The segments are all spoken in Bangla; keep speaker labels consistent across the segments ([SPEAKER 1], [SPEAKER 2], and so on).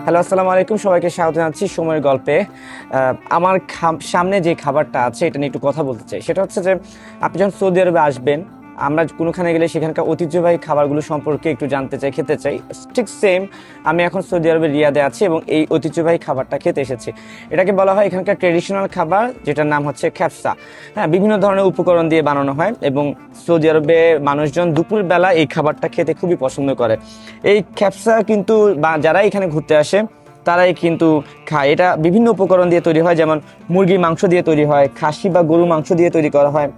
[SPEAKER 1] হ্যালো, আসসালামু আলাইকুম। সবাইকে স্বাগত জানাচ্ছি সময়ের গল্পে। আমার সামনে যে খাবারটা আছে এটা নিয়ে একটু কথা বলতে চাই। সেটা হচ্ছে যে আপনি যখন সৌদি আরবে আসবেন, আমরা কোনোখানে গেলে সেখানকার ঐতিহ্যবাহী খাবারগুলো সম্পর্কে একটু জানতে চাই, খেতে চাই। ঠিক সেম আমি এখন সৌদি আরবের রিয়াদে আছি এবং এই ঐতিহ্যবাহী খাবারটা খেতে এসেছি। এটাকে বলা হয় এখানকার ট্রেডিশনাল খাবার, যেটার নাম হচ্ছে খ্যাপসা। হ্যাঁ, বিভিন্ন ধরনের উপকরণ দিয়ে বানানো হয় এবং সৌদি আরবে মানুষজন দুপুরবেলা এই খাবারটা খেতে খুবই পছন্দ করে। এই খ্যাপসা কিন্তু যারা এখানে ঘুরতে আসে তারাই কিন্তু খায়। এটা বিভিন্ন উপকরণ দিয়ে তৈরি হয়, যেমন মুরগির মাংস দিয়ে তৈরি হয়, খাসি বা গরু মাংস দিয়ে তৈরি করা হয়,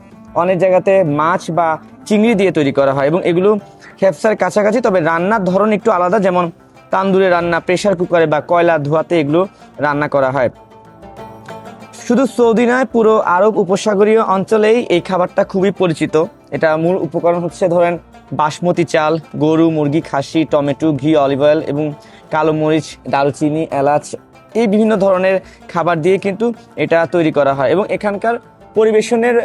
[SPEAKER 1] অনেক জায়গাতে মাছ বা চিংড়ি দিয়ে তৈরি করা হয় এবং এগুলো খ্যাপসার কাছাকাছি, তবে রান্নার ধরন একটু আলাদা। যেমন তান্দুরে রান্না, প্রেসার কুকারে বা কয়লা ধোয়াতে এগুলো রান্না করা হয়। শুধু সৌদি নয়, পুরো আরব উপসাগরীয় অঞ্চলেই এই খাবারটা খুবই পরিচিত। এটা মূল উপকরণ হচ্ছে ধরেন বাসমতি চাল, গরু, মুরগি, খাসি, টমেটো, ঘি, অলিভ অয়েল এবং কালো মরিচ, দারুচিনি, এলাচ, এই বিভিন্ন ধরনের খাবার দিয়ে কিন্তু এটা তৈরি করা হয় এবং এখানকার পরিবেশনের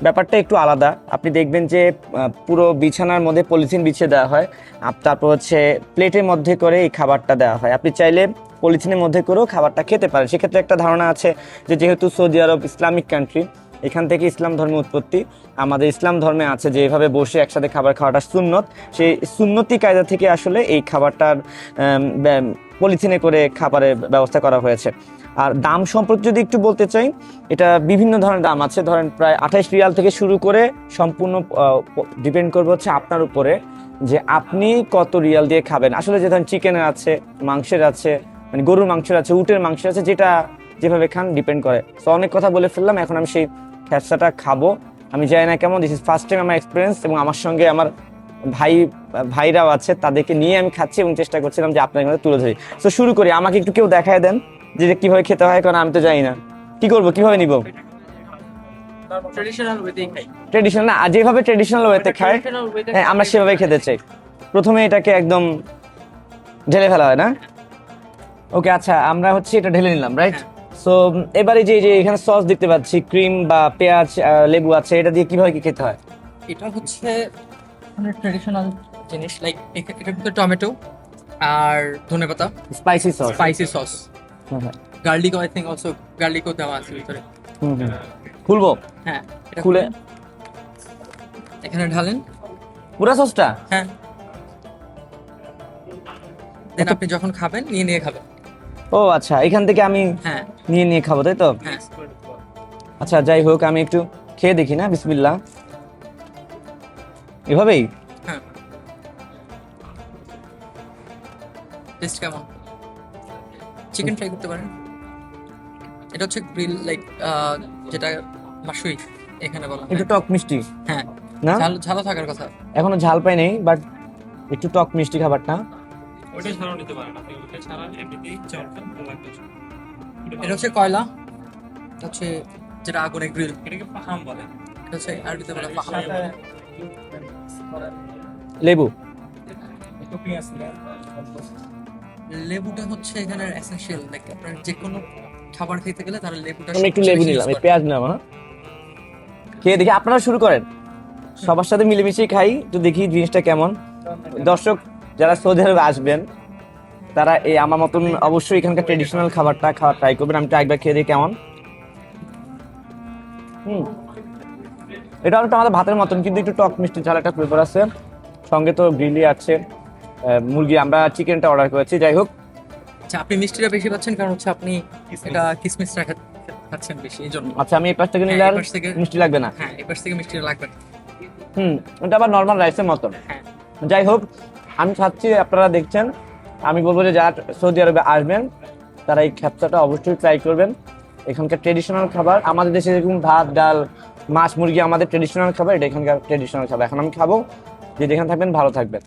[SPEAKER 1] ব্যাপারটা একটু আলাদা। আপনি দেখবেন যে পুরো বিছানার মধ্যে পলিথিন বিছিয়ে দেওয়া হয়, তারপর হচ্ছে প্লেটের মধ্যে করে এই খাবারটা দেওয়া হয়। আপনি চাইলে পলিথিনের মধ্যে করেও খাবারটা খেতে পারেন। সেক্ষেত্রে একটা ধারণা আছে যে যেহেতু সৌদি আরব ইসলামিক কান্ট্রি, এখান থেকে ইসলাম ধর্মের উৎপত্তি, আমাদের ইসলাম ধর্মে আছে যে এভাবে বসে একসাথে খাবার খাওয়াটা সুন্নত। সেই সুন্নতি কায়দা থেকে আসলে এই খাবারটার পলিথিনে করে খাবারের ব্যবস্থা করা হয়েছে। আর দাম সম্পর্কে যদি একটু বলতে চাই, এটা বিভিন্ন ধরনের দাম আছে। ধরেন প্রায় 28 রিয়াল থেকে শুরু করে সম্পূর্ণ ডিপেন্ড করবে হচ্ছে আপনার উপরে যে আপনি কত রিয়াল দিয়ে খাবেন। আসলে যে ধরেন চিকেনের আছে, মাংসের আছে, মানে গরুর মাংসের আছে, উটের মাংসের আছে, যেটা যেভাবে খান ডিপেন্ড করে। তো অনেক কথা বলে ফেললাম, এখন আমি সেই খ্যাপসাটা খাবো। আমি জানি না কেমন, দিস ইজ ফার্স্ট টাইম আমার এক্সপিরিয়েন্স এবং আমার সঙ্গে আমার ভাইরাও আছে, তাদেরকে নিয়ে আমি খাচ্ছি এবং চেষ্টা করছিলাম যে আপনার মধ্যে তুলে ধরি। তো শুরু করি, আমাকে একটু কেউ দেখায় দেন যে কিভাবে খেতে হয়, কারণ আমি তো জানি না। কি করবো, কিভাবে নিব? ট্রেডিশনাল না, যেভাবে ট্রেডিশনাল ওয়েতে খায়, হ্যাঁ আমরা সেভাবে খেতে চাই। প্রথমে এটাকে একদম ঢেলে ফেলা হয় না? ওকে, আচ্ছা, আমরা হচ্ছে এটা ঢেলে নিলাম, রাইট? সো এবারে যে এখানে সস দেখতে পাচ্ছি, ক্রিম বা পেঁয়াজ, লেবু আছে, এটা দিয়ে কিভাবে কি খেতে হয়?
[SPEAKER 2] এটা হচ্ছে মানে ট্রেডিশনাল জিনিস, লাইক এটার ভিতরে টমেটো আর ধনেপাতা,
[SPEAKER 1] স্পাইসি সস।
[SPEAKER 2] স্পাইসি সস,
[SPEAKER 1] হ্যাঁ,
[SPEAKER 2] গার্লিক, আই থিঙ্ক অলসো গার্লিকও দেওয়া আছে ভিতরে।
[SPEAKER 1] খুলবো?
[SPEAKER 2] হ্যাঁ, এটা
[SPEAKER 1] খুলে
[SPEAKER 2] এখানে ঢালেন
[SPEAKER 1] পুরা সসটা?
[SPEAKER 2] হ্যাঁ, দেন আপনি যখন খাবেন নিয়ে খাবেন।
[SPEAKER 1] ও আচ্ছা, এখান থেকে আমি
[SPEAKER 2] হ্যাঁ
[SPEAKER 1] নিয়ে খাবো, তাই তো?
[SPEAKER 2] হ্যাঁ,
[SPEAKER 1] আচ্ছা, যাই হোক, আমি একটু খেয়ে দেখি না, বিসমিল্লাহ। এভাবেই?
[SPEAKER 2] হ্যাঁ। টেস্ট কেমন? চিকেন ট্রাই করতে পারেন। এটা হচ্ছে গ্রিল, লাইক যেটা মাশুই এখানে বলা হয়।
[SPEAKER 1] একটু টক মিষ্টি
[SPEAKER 2] হ্যাঁ,
[SPEAKER 1] না?
[SPEAKER 2] ঝালও থাকার কথা।
[SPEAKER 1] এখনো ঝাল পাই নেই, বাট একটু টক মিষ্টি খাবারটা।
[SPEAKER 3] ওইটা ছাড়াও নিতে পারেন আপনি, ওইটা ছাড়া এমনিতেই চালটা ভালো লাগবে।
[SPEAKER 2] এটা হচ্ছে কয়লা, এটা হচ্ছে যেটা আগুনে গ্রিল,
[SPEAKER 3] এটাকে পাহাম বলে।
[SPEAKER 2] এটা হচ্ছে আরবিতে বলে ফাহাম।
[SPEAKER 1] লেবু?
[SPEAKER 3] একটু পেঁয়াজ
[SPEAKER 2] লেবুটা হচ্ছে এখানে এসেনশিয়াল, লাইক আপনার যে কোনো খাবার খেতে গেলে তার লেবুটা
[SPEAKER 1] আমি একটু লেবু নিলাম, এই পেঁয়াজ নিলাম। হ্যাঁ, খেয়ে দেখি, আপনারা শুরু করেন। সবার সাথে মিলেমিশে খাই, তো দেখি জিনিসটা কেমন। দর্শক যারা সৌদি আরবে আসবেন তারা এই আমার মতন অবশ্যই এখানকার ট্রেডিশনাল খাবারটা খাওয়া ট্রাই করবেন। আমি তো একবার খেয়ে দিই কেমন। এটা অনেকটা আমাদের ভাতের মতন, কিন্তু একটু টক মিষ্টি ঝাল একটা ফ্লেভার আছে। সঙ্গে তো গ্রিলি আছে, মুরগি, আমরা চিকেনটা অর্ডার করেছি। যাই হোক,
[SPEAKER 2] আচ্ছা, আপনি মিষ্টিটা বেশি পাচ্ছেন কারণ হচ্ছে আপনি এটা কিসমিসটা খাচ্ছেন বেশি, এই জন্য।
[SPEAKER 1] আচ্ছা, আমি এই পাশ থেকে নিলে আর মিষ্টি লাগবে না?
[SPEAKER 2] হ্যাঁ, এই পাশ থেকে মিষ্টিটা লাগবে না।
[SPEAKER 1] এটা আবার নর্মাল রাইসের মতন।
[SPEAKER 2] হ্যাঁ,
[SPEAKER 1] যাই হোক, আমি খাচ্ছি, আপনারা দেখছেন। আমি বলবো যে যারা সৌদি আরবে আসবেন তারা এই খ্যাপসাটা অবশ্যই ট্রাই করবেন। এখানকার ট্রেডিশনাল খাবার, আমাদের দেশে যেরকম ভাত, ডাল, মাছ, মুরগি আমাদের ট্রেডিশনাল খাবার, এটা এখানকার ট্রেডিশনাল খাবার। এখন আমি খাবো। যে যেখানে থাকবেন ভালো থাকবেন।